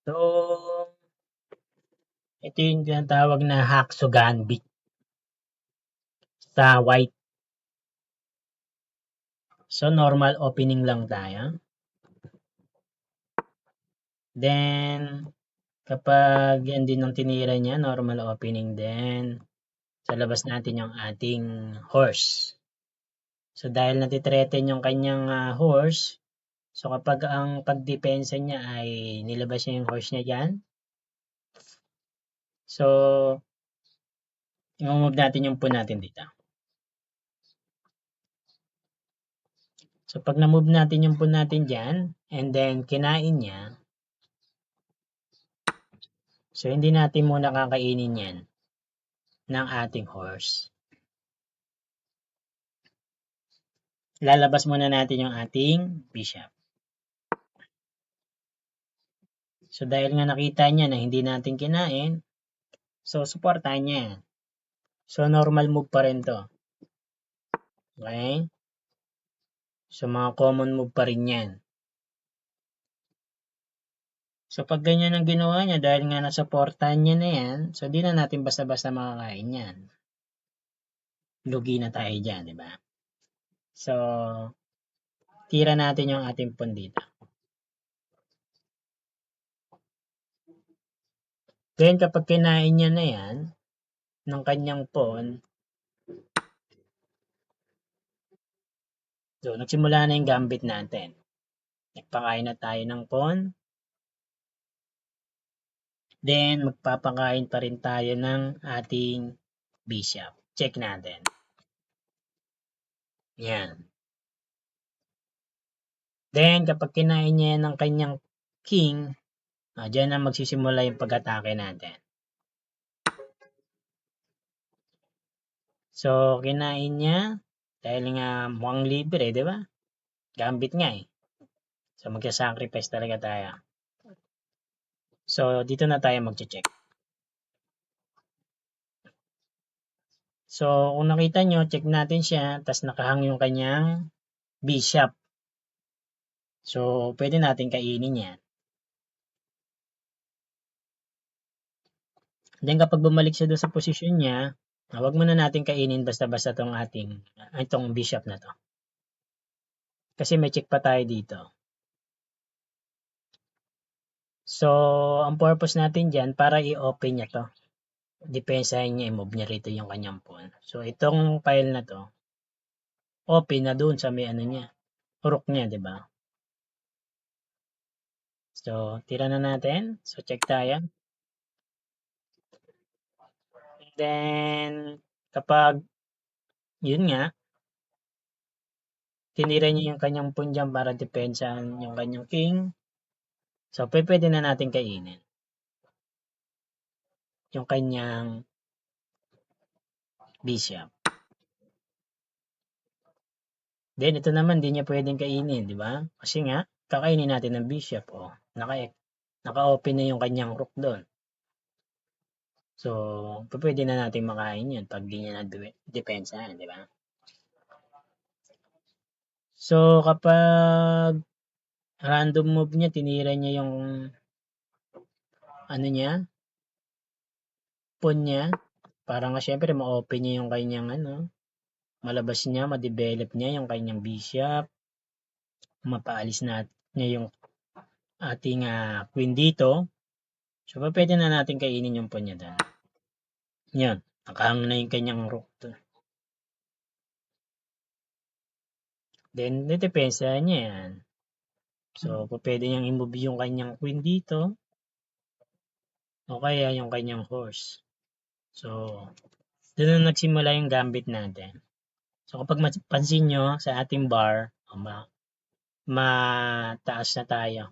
So, ito yung tinatawag na Hakso Gambit sa white. So, normal opening lang tayo. Then, kapag yan din ang tinira niya, normal opening din. Sa labas natin yung ating horse. So, dahil natitreten yung kanyang horse, so kapag ang pagdepensa niya ay nilabas niya yung horse niya dyan, so, i-move natin yung pawn natin dito. So, pag na-move natin yung pawn natin dyan, and then kinain niya, so hindi natin muna kakainin yan ng ating horse. Lalabas muna natin yung ating bishop. So, dahil nga nakita niya na hindi natin kinain, so, supportahan niya. So, normal move pa rin to. Okay? So, mga common move pa rin yan. So, pag ganyan ang ginawa niya, dahil nga nasuportahan niya na yan, so, di na natin basta-basta makakain yan. Lugi na tayo dyan, di ba? So, tira natin yung ating pawn dito. Then, kapag kinain niya na yan, ng kanyang pawn, so, nagsimula na yung gambit natin. Nagpakain na tayo ng pawn. Then, magpapakain pa rin tayo ng ating bishop. Check natin. Yan. Then, kapag kinain niya ng kanyang king, dyan na magsisimula yung pag-atake natin. So, kinain niya, dahil nga mukhang libre, di ba? Gambit nga eh. So, magsa-sacrifice talaga tayo. So, dito na tayo mag-check. So, kung nakita nyo, check natin siya, tas nakahang yung kanyang bishop. So, pwede natin kainin yan. Then, kapag bumalik siya doon sa posisyon niya, wag muna natin kainin basta-basta itong bishop na to. Kasi may check pa tayo dito. So, ang purpose natin dyan, para i-open niya to. Depensahin niya, i-move niya rito yung kanyang pawn. So, itong file na to, open na doon sa may niya, rook niya, di ba? So, tira na natin. So, check tayo. And then, kapag, yun nga, tinira niya yung kanyang pawn dyan para depensahan yung kanyang king. So, pwede na natin kainin yung kanyang bishop. Then, ito naman, di niya pwedeng kainin, di ba? Kasi nga, kakainin natin ng bishop. Oh, naka-open na yung kanyang rook doon. So, pwede na natin makain yun pag di niya na-depensahan, di ba? So, kapag random move niya, tinira niya yung pawn niya, para nga syempre ma-open niya yung kanyang malabas niya, ma-develop niya yung kanyang bishop, mapaalis na niya yung ating queen dito. So, pwede na natin kainin yung pawn niya doon. Yan, nakahang na yung kanyang rook doon. Then, depensa niya yan. So, pwede niyang i-move yung kanyang queen dito, o kaya yung kanyang horse. So, doon na nagsimula yung gambit natin. So, kapag mapansin nyo sa ating bar, mataas na tayo.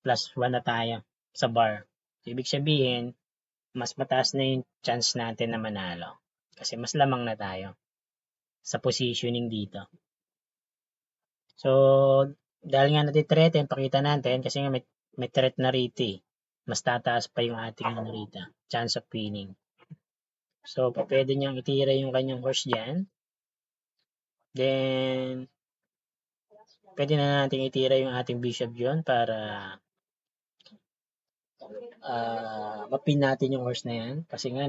+1 na tayo sa bar. So, ibig sabihin, mas mataas na yung chance natin na manalo. Kasi mas lamang na tayo sa positioning dito. So, dahil nga natitreaten, pakita natin kasi nga may threat na rito eh. Mas tataas pa yung ating rito, chance of winning. So, pwede niyang itira yung kanyang horse dyan. Then, pwede na natin itira yung ating bishop dyan para mapin natin yung horse na yan kasi nga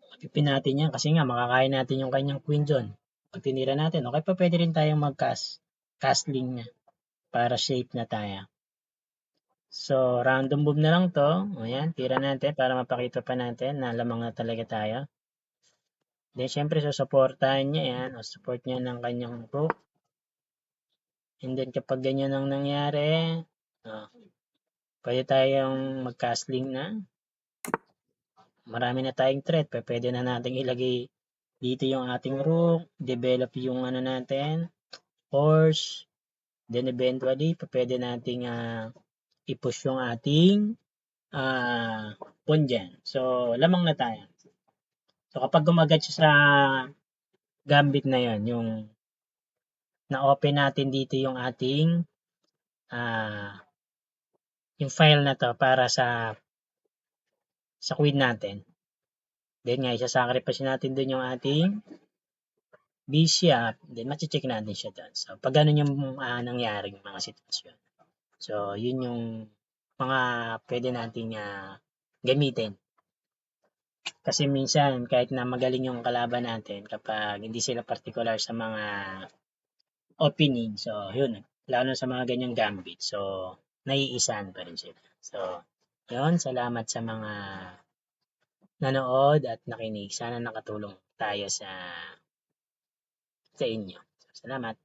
mapipin natin yan kasi nga makakain natin yung kanyang queen dyan. Pag tinira natin, okay pa pwede rin tayong castling na para shape na tayo. So, random move na lang to. Ayan, tira natin para mapakita pa natin na lamang na talaga tayo. Then, syempre, susuportahan niya yan o support niya ng kanyang rook. And then, kapag ganyan ang nangyari, pwede tayong mag-castling na. Marami na tayong threat. Pwede na natin ilagay dito yung ating rook, develop yung ano natin, horse, then eventually, pwede nating i-push yung ating pawn dyan. So, lamang na tayo. So, kapag gumagat siya sa gambit na yon, yung na-open natin dito yung ating yung file na to para sa queen natin. Then nga, isa-sacrifice natin dun yung ating bishop. Then, machi-check natin siya dyan. So, pag ganun yung nangyaring mga sitwasyon. So, yun yung mga pwede nating gamitin. Kasi minsan, kahit na magaling yung kalaban natin, kapag hindi sila particular sa mga opening, so, yun. Lalo sa mga ganyang gambit. So, naiisan pa rin sila. So, yun. Salamat sa mga nanood at nakinig. Sana nakatulong tayo sa inyo. So, salamat.